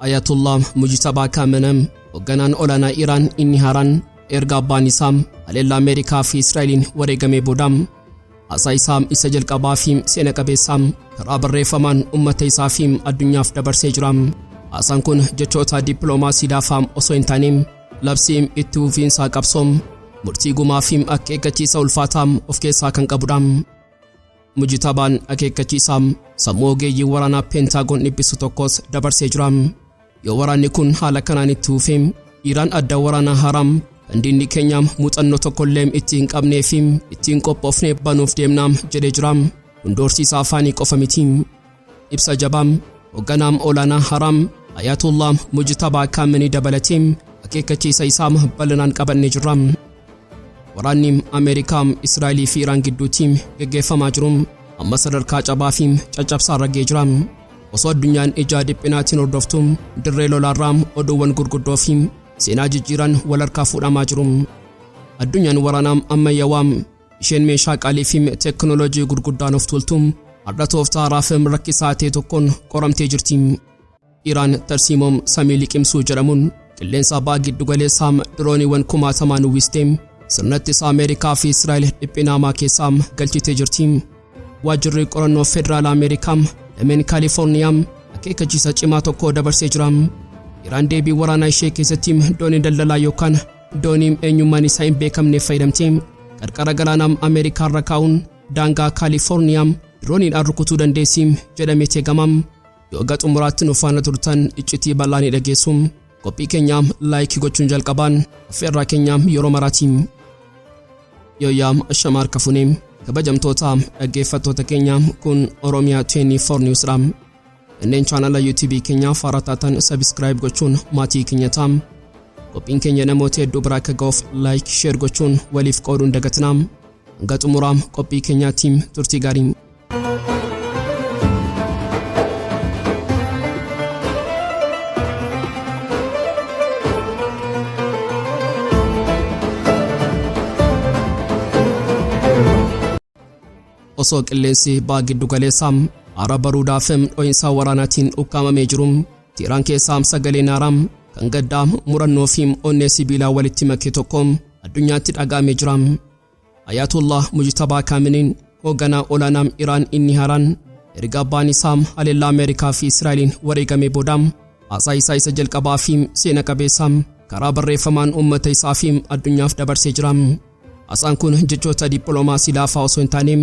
Ayatullah Mujtabaa Khaamene'ii Hogganaan Olaanaa Iraan inni haaraan erga Abbaan isaa haleellaa Ameerikaa fi Israa'eliin wareegamee booda haasaa isaa isa jalqabaa fi seena-qabeessa karaa barreeffamaan uummata isaa fi addunyaaf dabarsee jira. Haasaan kun jechoota dippiloomaasii laafaa osoo hin taane labsii itti fufiinsa qabsoo murtii gumaa fi akeekkachiisa ulfaataa of keessaa kan qabudha. Mujtabaan akeekkachiisa sammuu ogeeyyii waraanaa Pentiigoon dhiphisu tokkos dabarsee jira. Yoo waraanni kun haala kanaan itti fufe Iraan adda waraanaa haaraan kan diinni keenya muuxannoo tokkollee itti hin qabnee fi ittiin qophoofnee banuuf deemna jedhee jira. Hundoorsiisa afaanii qofa miti. Ibsa jabaa hogganaa olaanaa haaraan Ayatullah Mujtabaa Khaamene'ii dabalatee akeekkachiisa isaa bal'inaan qabannee jirra. Waraanni Ameerikaa, Israa'el fi Iraan gidduutti gaggeeffamaa jiru amma sadarkaa cabaa fi caccabsaa irra ga'ee jira. Osoo addunyaan ija dhiphinaatiin hordoftu dirree lolaarraa oduuwwan gurguddoo fi seenaa jijjiiran wal harkaa fuudhamaa jiru. Addunyaan waraanaa ammayyaawaa isheen meeshaa qaalii fi teekinooloojii gurguddaan of tuultu har'a tooftaa haaraa rakkisaa ta'e tokkoon qoramtee jirti. Iraan tarsiimoom Samiin Liqimsuu jedhamuun Qilleensa Baha Giddu-galeessaa dirooniiwwan kumaatamaan uwwistee sirna ittisaa Ameerikaa fi Israa'el dhiphinaamaa keessaa galchitee jirti. Waajjirri qorannoo federaala Ameerikaa lameen Kaalifoorniyaa akeekkachiisa cimaa tokko dabarsee jira. Iraan deebii waraanaa ishee keessatti doonii daldalaa yookaan doonii eenyummaan isaa hin beekamne fayyadamtee qarqara galaanaa Ameerikaa irra kaa'uun daangaa Kaalifoorniyaa dirooniidhaan rukutuu dandeessi jedhamee eegama. Yoo gara xumuraatti nu faana turtan iccitii bal'aa dhageessu. Qophii keenya laayikii gochuun jalqabaan affeerraa keenya yeroo maraati. Yooyaa ashamaar kafunee kabajamtoota dhaggeeffattoota keenya kun Oromia 24 Newsdha. Kanneen chaanala YouTube keenyaaf haaraa taatan subscribe gochuun maatii keenya ta'aa. Qophiin keenya namoota hedduu biraa akka ga'uuf like share gochuun waliif qooduun dagatinaa. Hanga xumuraa qophii keenyaatti turtii gaarii. Osoo qilleensi baha giddu-galeessaa haara baruudhaaf dho'insa waraanaatiin ukkaamamee jiru Tiraan keessaa sagaleen haaraan kan gaddaa murannoo fi onnee sibiilaa walitti makee tokko addunyaatti dhaga'amee jira. Ayatullah Mujtabaa Khaamene'ii hogganaa olaanaa Iraan inni haaraan erga Abbaan isaa haleellaa Ameerikaa fi Israa'eliin wareegamee booda haasaa isaa isa jalqabaa fi seena-qabeessa karaa barreeffamaan uummata isaa fi addunyaaf dabarsee jira. Haasaan kun jechoota dippiloomaasii laafaa osoo hin taane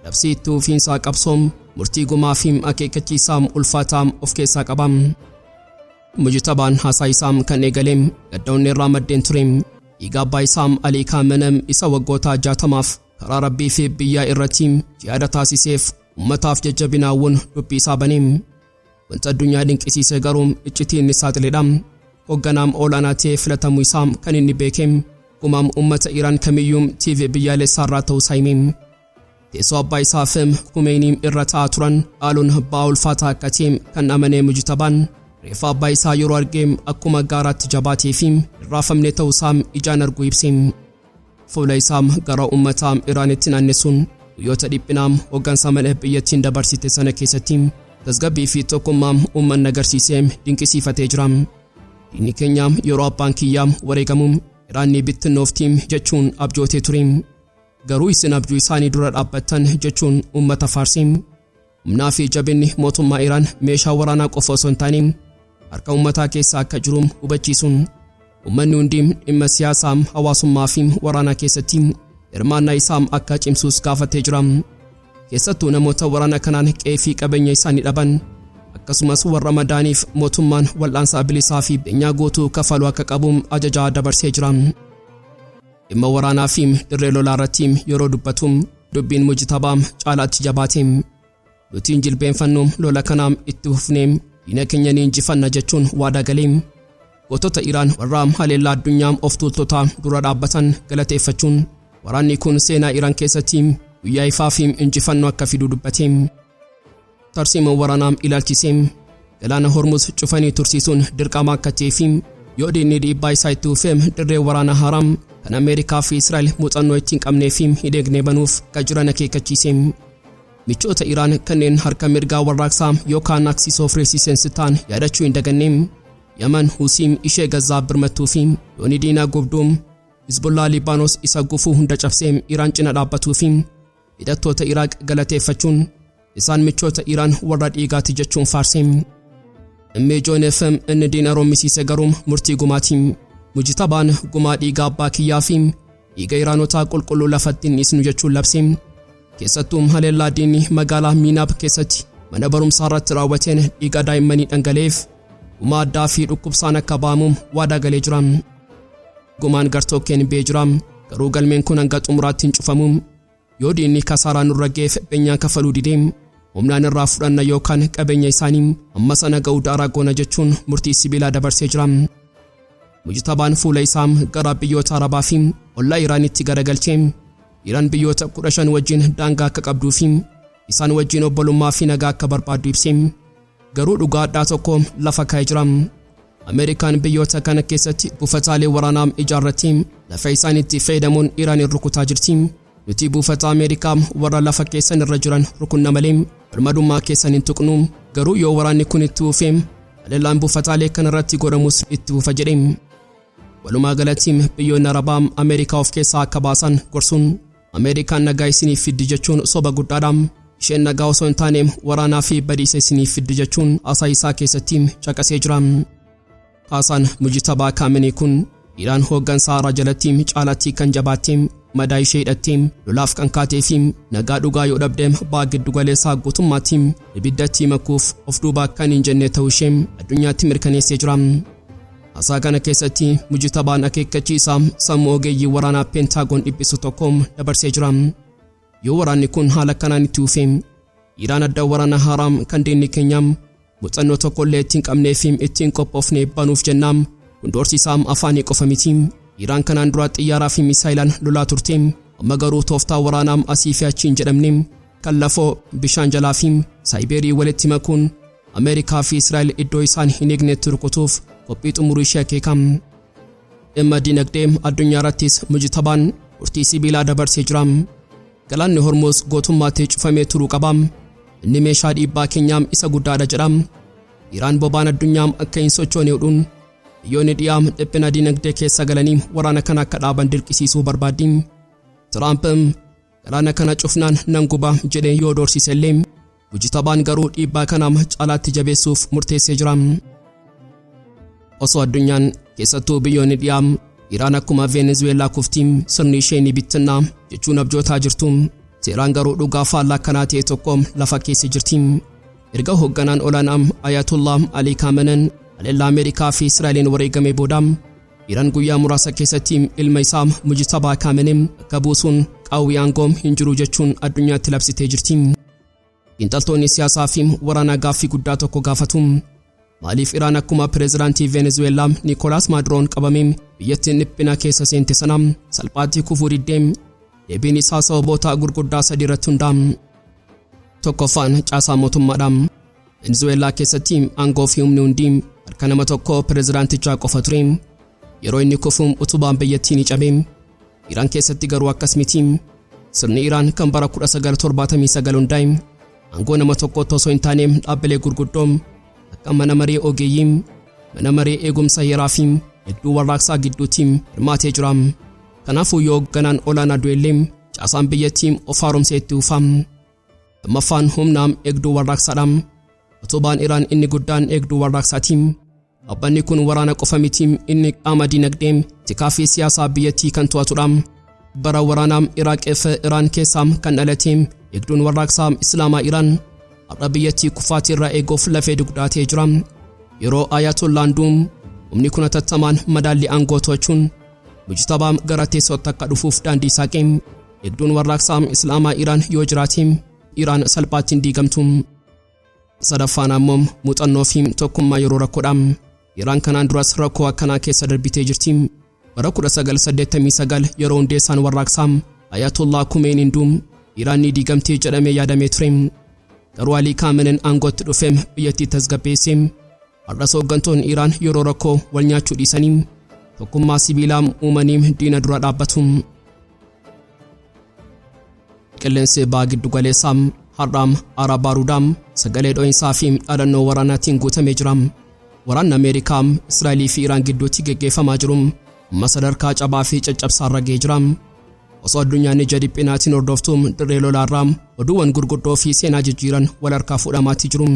labsii itti fufiinsa qabsoo murtii gumaa fi akeekkachiisa ulfaataa of keessaa qaba. Mujtabaan haasaa isaa kan eegale gaddaa'uun maddeen ture. Dhiiga abbaa isaa Alii Khaamene'ii isa waggoota 60 karaa Rabbii fi biyyaa irratti jihaada taasiseef ummataaf jajjabinaawwan dubbii isaa bane. Wanta addunyaa dinqisiise garuu iccitiin isaa xileedha. Hogganaa olaanaa ta'ee filatamuu isaa kan inni beeke gumaam ummata Iraan kamiyyuu TV biyyaalessaa irraa ta'uu isaa hime. Teessoo abbaa isaa fi Khomeenii irra taa'aa turan haaluun ba'a ulfaataa akka ta'e kan amane Mujtabaan reeffa abbaa isaa yeroo argee akkuma gaaraatti jabaatee fi irraafamne ta'uu isaa ijaan arguu ibse. Fuula isaa gara ummata Iraanitti naannessuun guyyoota dhiphinaa hoggansa malee biyyattiin dabarsite sana keessatti tasgabbii fi tokkummaa uummanni agarsiisee dinqisiifatee jira. Diinni keenya yeroo abbaan Kiyyaa wareegamu Iraan ni bittinnoofti jechuun abjootee ture. Garuu isin abjuu isaanii dura dhaabbattan jechuun uummata faarse. Humnaa fi jabinni mootummaa Iraan meeshaa waraanaa qofa osoo hin taane harka uummataa keessa akka jiru hubachiisuun uummanni hundi dhimma siyaasaa, hawaasummaa fi waraanaa keessatti hirmaannaa isaa akka cimsuus gaafatee jira. Keessattuu namoota waraana kanaan qe'ee fi qabeenya isaanii dhaban akkasumas warra madaaniif mootummaan wal'aansa bilisaa fi beenyaa guutuu kafaluu akka qabu ajajaa dabarsee jira. Dhimma waraanaa fi dirree lolaa irratti yeroo dubbatu dubbiin Mujtabaa caalaatti jabaate. Nuti jilbeenfannu lola kanaa itti fufnee diina keenya ni injifanna jechuun waadaa galee. Gootota Iraan warra haleellaa addunyaa of tuultotaa dura dhaabbatan galateeffachuun waraanni kun seenaa Iraan keessatti guyyaa ifaa fi injifannoo akka fidu dubbate. Tarsiima waraanaa ilaalchisee galaana Hormuz cufanii tursiisuun dirqama akka ta'ee fi yoo diinni dhiibbaa isaa itti fufee dirree waraanaa haaraan kan Ameerikaa fi Israa'el muuxannoo ittiin qabnee fi hidheegnee banuuf kan jiran akeekkachiise. Michoota Iraan kanneen harka mirgaa warraaqsaa yookaan Axis of Resistance ta'an yaadachuu hin daganne Yaman Husiim ishee Gazaa birmattuu fi loonii diinaa gubduum Hizbollaa Libaanos isa gufuu hunda cabsee Iraan cina dhaabbatuu fi hidhattoota Iraaq galateeffachuun isaan michoota Iraan warra dhiigaati jechuun faarsee. Meejoon FM inni diina roomisiise garuu murtii Gumaatiin Mujtabaan Gumaa dhiiga Abbaa Kiyyaa fi dhiiga Iraanotaa qulqulluu lafatti dhiisnu jechuun labsee. Keessattuu haleellaa diinni magaalaa Miinaab keessatti mana barumsaa irratti raawwateen dhiiga daa'immanii dhangaleef Gumaa addaa fi dhukkubsaan akka baamu waadaa galee jira. Gumaan gartokkeen bee jira garuu galmeen kun hanga xumuraatti hin cufamu. Yoo diinni kasaaraa nurra geef beenyaa kafaluu didee humnaan irraa fudhanna yookaan qabeenya isaanii amma sana ga'uu daaraa goona jechuun murtii sibiilaa dabarsee jira. Mujtabaan fuula isaa gara biyyoota Arabaa fi ollaa Iraanitti garagalchee Iraan biyyoota 15 wajjin daangaa akka qabduu fi isaan wajjin obbolummaa fi nagaa akka barbaaddu ibsee. Garuu dhugaa addaa tokko lafa kaa'ee jira. Ameerikaan biyyoota kana keessatti buufataalee waraanaa ijaarrattee lafa isaaniitti fayyadamuun Iraan rukutaa jirti. Nuti buufata Ameerikaa warra lafa keessan irra jiran rukunna malee birmadummaa keessan hin tuqnu. Garuu yoo waraanni kun itti fufee haleellaan buufataalee kana irratti godhamus itti fufa jedhe. Walumaa galatti biyyoonni Arabaa Ameerikaa of keessaa akka baasan gorsuun Ameerikaan nagaa isiniif fiddi jechuun soba guddaadha. Isheen nagaa osoo hin taane waraanaa fi badiisa isiniif fiddi jechuun haasaa isaa keessatti caqasee jira. Haasaan Mujtabaa Khaamene'ii kun Iraan hoggansa haaraa jalatti caalatti kan jabaattee madaa ishee hidhattee lolaaf kan kaatee fi nagaa dhugaa yoo dhabdee baha giddugaleessaa guutummaatti ibiddatti makuuf of duubaa kan hin jenne ta'uu ishee addunyaatti mirkaneessee jira. Haasaa kana keessatti Mujtabaan akeekkachiisa sammuu ogeeyyii waraanaa Pentiigoon dhiphisu tokko dabarsee jira. Yoo waraanni kun haala kanaan itti fufee Iraan adda waraana haaraa kan diinni keenya muuxannoo tokkollee ittiin qabnee fi ittiin qophoofnee banuuf jennaan kun doorsisaa afaanii qofa miti. Iraan kanaan dura xiyyaaraa fi misaayilaan lolaa turte amma garuu tooftaa waraanaa asii fi achiin jedhamne kan lafoo bishaan jalaa fi saayibeerii walitti makuun Ameerikaa fi Israa'el iddoo isaan hin eegnetti rukutuuf qophii xumuruu ishee akeeka. Dhimma dinagdee addunyaa irrattis Mujtabaan murtii sibiilaa dabarsee jira. Galaanni Hormuuz gootummaatti cufamee turuu qaba. Inni meeshaa dhiibbaa keenyaa isa guddaadha jedha. Iraan boba'aan addunyaa akka hin sochoone godhuun biyyoonni dhiyaa dhiphina dinagdee keessa galanii waraana kana akka dhaaban dirqisiisuu barbaaddi. Tiraamp galaana kana cufnaan nan guba jedhee yoo doorsise illee Mujtabaan garuu dhiibbaa kana caalaatti jabeessuuf murteessee jira. Osoo addunyaan keessattuu biyyoonni dhiyaa Iraan akkuma Venezuelaa kuftii sirni ishee ni bittinna jechuun abjootaa jirtu. Teeraan garuu dhugaa faallaa kanaa ta'e tokko lafa keessa jirti. Erga hogganaan olaanaa Ayatollah Ali Khamene'ii haleellaa Ameerikaa fi Israa'eliin wareegamee booda Iraan guyyaa muraasa keessatti ilma isaa Mujtabaa Khaamene'ii akka buusuun qaawwii aangoo hin jiru jechuun addunyaatti labsitee jirti. Xiinxaltoonni siyaasaa fi waraanaa gaaffii guddaa tokko gaafatu. Maaliif Iraan akkuma pireezidaantii Venezuelaa Nicolas Maduroon qabamee biyyattiin dhiphina keessa seente sana salphaatti kufuu diddee? Deebiin isaa sababoota gurguddaa sadii irratti hundaa'a. Tokkoffaan caasaa mootummaadha. Venezuelaa keessatti aangoo fi humni hundi harka nama tokko pireezidaantichaa qofa ture. Yeroo inni kufuun utubaan biyyattii ni cabe. Iraan keessatti garuu akkas miti. Sirni Iraan kan bara 1979 hundaa'e aangoo nama tokko osoo hin taane dhaabbilee gurguddoo akka mana maree ogeeyyii, mana maree eegumsa heeraa fi hedduu warraaqsaa gidduutti hirmaatee jira. Kanaafuu yoo hoogganaan olaanaa du'ellee caasaan biyyattii of haaromsee itti fufa. Lammaffaan humna eegduu warraaqsaadha. Utubaan Iraan inni guddaan eegduu warraaqsaati. Dhaabbanni kun waraana qofa miti, inni qaama dinagdee, tikaa fi siyaasaa biyyattii kan to'atudha. Bara waraanaa Iraaqii fi Iraan keessaa kan dhalate eegduun warraaqsaa Islaamaa Iraan har'a biyyattii kufaatii irraa eeguuf lafee dugdaa ta'ee jira. Yeroo Ayatollaan du'u humni kun hatattamaan madaalli aangoo to'achuun Mujtabaa gara teessootti akka dhufuuf daandii saaqe. Eegduun warraaqsaa Islaamaa Iraan yoo jiraate Iraan salphaatti hin diigamtu. Sadaffaan ammoo muuxannoo fi tokkummaa yeroo rakkoodha. Iraan kanaan duras rakkoo akkanaa keessa darbitee jirti. Bara 1989 yeroo hundeessaan warraaqsaa Ayatollah Khomeiniin du'u Iraan ni diigamtee jedhamee yaadamee ture. Garuu Ali Khamene'ii aangootti dhufee biyyattii tasgabbeesse. Har'as hooggantoonni Iraan yeroo rakkoo wal nyaachuu dhiisanii tokkummaa sibiilaa uumanii diina dura dhaabbatu. Qilleensa Baha Giddu-galeessaa Har'a Araba Ruudam sagalee dho'insaa fi dhaadannoo waraanaatiin guutamee jira. Waraanni Ameerikaa Israa'elii fi Iraan gidduutti geggeeffamaa jiru amma sadarkaa cabaa fi caccabsaarra ga'ee jira. Osoo addunyaan ija dhiphinaatiin hordoftuun dirree lolaarraa oduuwwan gurguddoo fi seenaa jijjiiran wal harkaa fuudhamaatti jiru.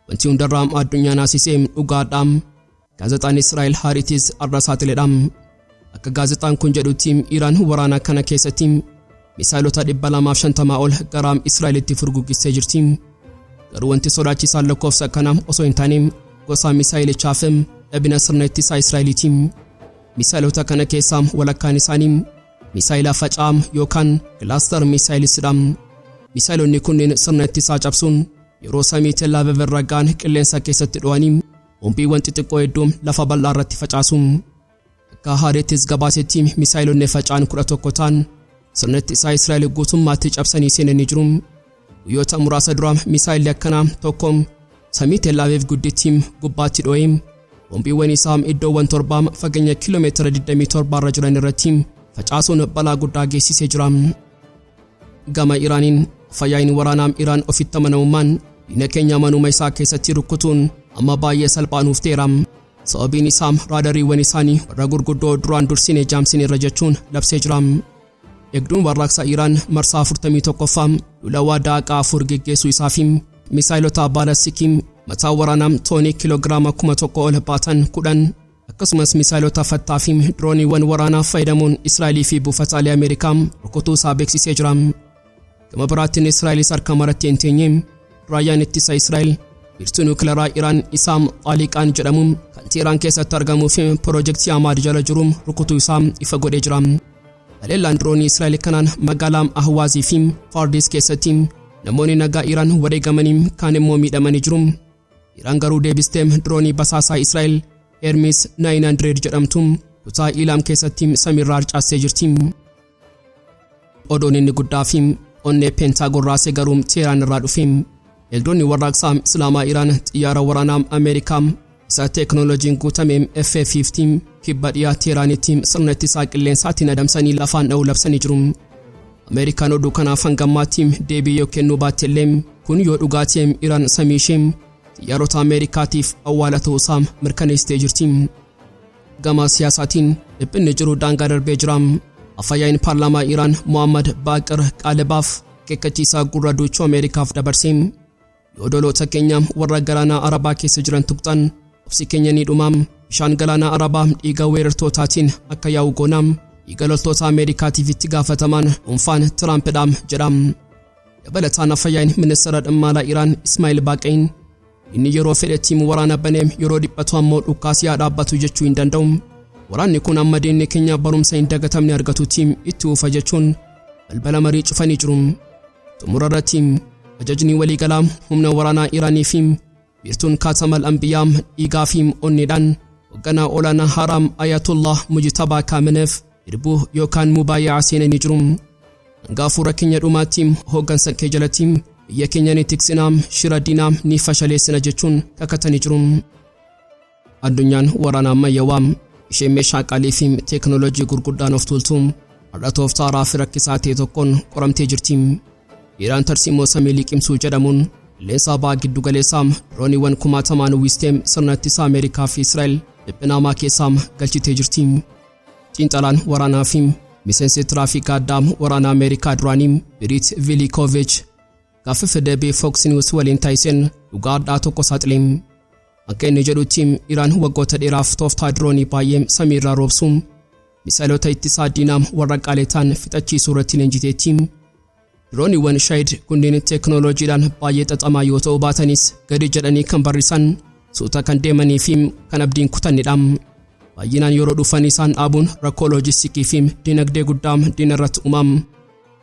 Wanti hundarraa addunyaan naasisee dhugaadha. Gaazexaan Israa'el Haritis Har'a saaxiledha. Akka gaazexaan kun jedhutti Iraan waraana kana keessatti misaa'ilota 250 ol gara Israa'elitti furguggistee jirti. Garuu wanti sodaachisaan lakkoofsa kana osoo hin taane gosa misaa'ilichaa fi dhabina sirna ittisaa Israa'eliiti. Misaa'ilota kana keessaa walakkaan isaanii misaa'ila faca'aa yookaan kilaastar misaa'ilisidha. Misaa'ilonni kunneen sirna ittisaa cabsuun yeroo samii Tel Aviv irra ga'an qilleensa keessatti dho'anii bombiiwwan xixiqqoo hedduu lafa bal'aa irratti facaasu. Akka Haritis gabaasetti misaa'ilonni faca'an 11 ta'an sirna ittisaa Israa'el guutummaatti cabsanii seenanii jiru. Guyyoota muraasa dura misaa'illi akkanaa tokko samii Tel Aviv guddittii gubbaatti dho'ee bombiiwwan isaa iddoowwan 7 fageenya kiiloomeetira 27 irra jiran irratti facaasuun balaa guddaa geessisee jira. Gama Iraaniin fayyaayin waraanaa Iraan ofitti amanamummaan diina keenya amanuma isaa keessatti rukkutuun amma baay'ee salphaanuuf ta'eera. Sababiin isaa raadariiwwan isaanii warra gurguddoo duraan dursine jaamsine irra jechuun labsee jira. Eegduun warraaqsa Iraan marsaa 41ffaa lola waadaa qaafur geggeessuu isaa fi misaa'ilota baalastikii mataa waraanaa toonii kiiloogiraama 1000 ol baatan 10 akkasumas misaa'ilota fattaa fi dirooniiwwan waraanaa fayyadamuun Israa'elii fi buufataalee Ameerikaa rukutuu isaa beeksisee jira. Gama biraatiin Israa'elis harka maratti hin teenye raayyaan ittisa Israa'el biirtuu nuukileeraa Iraan isaa Xaaliqaan jedhamu kan Teheraan keessatti argamuu fi piroojeektii Amaad jala jiru rukutuu isaa ifa godhee jira. Haleellaan diroonii Israa'el kanaan magaalaa Ahwaazii fi Fardis keessatti namoonni nagaa Iraan wareegamanii kaan immoo miidhamanii jiru. Iraan garuu deebistee diroonii basaasaa Israa'el Hermes 900 jedhamtu kutaa Ilaam keessatti samiirraa harcaastee jirti. Oduun inni guddaa fi onnee Pentiigoon raasee garuu Teheraan irraa dhufe. Eegdonni warraaqsaa Islaamaa Iraan xiyyaara waraanaa Ameerikaa isa teeknooloojiin guutame F-15 kibba dhiyaa Teheraanitti sirna ittisaa qilleensaatiin adamsanii lafaan dha'uu labsanii jiru. Ameerikaan oduu kanaaf hangammaatti deebii yoo kennuu baattellee kun yoo dhugaatii Iraan samii ishee xiyyaarota Ameerikaatiif awwaala ta'uusaa mirkaneessitee jirti. Gama siyaasaatiin dhiphinni jiru daangaa darbee jira. Afyaa'in paarlaamaa Iraan Muhammad Baaqir Qaalibaaf akeekkachiisa gurra duuchuu Ameerikaaf dabarse. Yoo doloota keenya warra galaana Arabaa keessa jiran tuqxan obsi keenya ni dhuma. Bishaan galaana Arabaa dhiiga weerartootaatiin akka yaa'u goona. Dhiiga loltoota Ameerikaatiif itti gaafatamaan dhuunfaan Tiraampiidha jedha. Dabalataan afyaa'in ministeera dhimma alaa Iraan Ismaa'il Baaqa'iin inni yeroo fedhetti waraana banee yeroo dhiphatu ammoo dhukkaasii dhaabbatu jechuu hin danda'u. Waraanni kun amma diinni keenya barumsa hin dagatamne argatutti itti ufa jechuun balbala marii cufanii jiru. Xumurarratti ajajni waliigalaa humna waraanaa Iraanii fi biirtuun kaatamal anbiyaa dhiigaa fi onneedhaan hoogganaa olaanaa haaraa Ayatollah Mujtabaa Khaamene'ii hirbuu yookaan mubaaya'a seenanii jiru. Hanga keenya dhumaatti hooggansa kee jalatti biyya keenya ni tiksinaa shira diinaa ni fashaleessina jechuun kakatanii jiru. Addunyaan waraana ammayyaawaa ishee meeshaa qaalii fi teeknooloojii gurguddaan of tuultu har'a tooftaa raafii rakkisaa ta'e tokkoon qoramtee jirti. Iraan tarsiimoo Samiin Liqimsuu jedhamuun Qilleensa Baha Giddu-galeessaa dirooniiwwan 1000 uwwistee sirna ittisaa Ameerikaa fi Israa'el dhiphinaamaa keessaa galchitee jirti. Xiinxalaan waraanaa fi miseensi tiraafikaa addaa waraanaa Ameerikaa duraanii Biriit Vilikoovich gaaffii deebii Fox News waliin taasiseen dhugaadhaa tokko saaxilee. Akka inni jedhutti Iraan waggoota dheeraaf tooftaa diroonii baay'ee samiirraa roobsu misaa'ilota ittisaa diinaa warra qaaleetaan fixachiisuu irratti leenjiteetti. Dirooniiwwan Shaahid kunneen teeknooloojiidhaan baay'ee xaxamaa yoo ta'u baatanis gadi jedhanii kan barrisan suuta kan deemanii fi kan abdiin kutannidha. Baay'inaan yeroo dhufan isaan dhaabuun rakkoo loojistikii fi dinagdee guddaa diina irratti uumamu.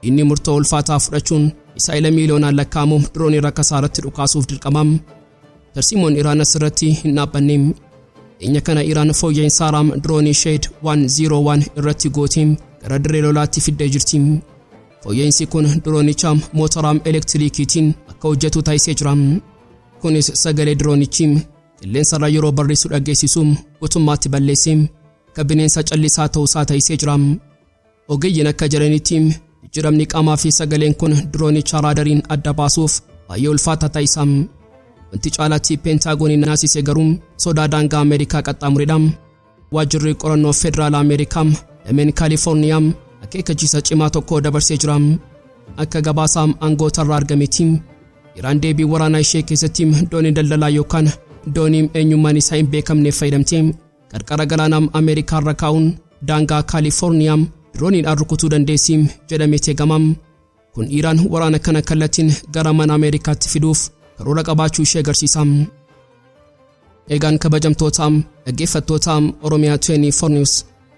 Inni murtoo ulfaataa fudhachuun misaa'ila miiliyoonaan lakkaa'amu diroonii rakka isaarratti dhukaasuuf dirqamam. Tarsiimoon Iraan asirratti hin dhaabbanne. Dhiyeenya kana Iraan fooyya'insa haaraa diroonii Shaahid 101 irratti gootee gara dirree lolaatti fiddee jirti. Fooyya'insi kun diroonicha mootoraa elektirikiitiin akka hojjetu taasisee jira. Kunis sagalee diroonichi qilleensarra yeroo barreessu dhageessisu guutummaatti balleessee akka bineensa callisaa ta'uusaa taasisee jira. Ogeeyyiin akka jedhanitti jijjiiramni qaamaa fi sagaleen kun diroonicha raadariin adda baasuuf baay'ee ulfaataa taasisa. wanti caalaatti Pentiigooniin naasise garuu sodaa daangaa Ameerikaa qaxxaamuredha. Waajjirri qorannoo federaal Ameerikaa dameen Kaalifoorniyaa akeekkachiisa cimaa tokko dabarsee jira. Akka gabaasa aangootarraa argametti Iraan deebii waraanaa ishee keessatti doonii daldalaa yookaan doonii eenyummaan isaa hin beekamne fayyadamtee qarqara galaanaa Ameerikaa irra kaa'uun daangaa Kaalifoorniyaa dirooniidhaan rukutuu dandeessi jedhamee teegama. Kun Iraan waraana kana kallattiin gara mana Ameerikaatti fiduuf karoora qabaachuu ishee agarsiisa. Eegaan kabajamtoota dhaggeeffattoota Oromiyaa 24 News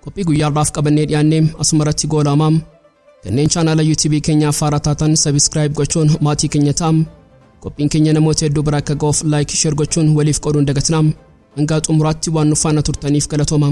qophii guyyaadhaaf qabannee dhiyaannee asumarratti goolama. Kanneen chaanaala YouTube keenyaaf haaraa taatan subscribe gochuun maatii keenya ta'aa. Qophiin keenya namoota hedduu bira akka ga'uuf like share gochuun waliif qooduun dagatinaa. Hanga xumuraatti waan nu faana turtaniif galatooma.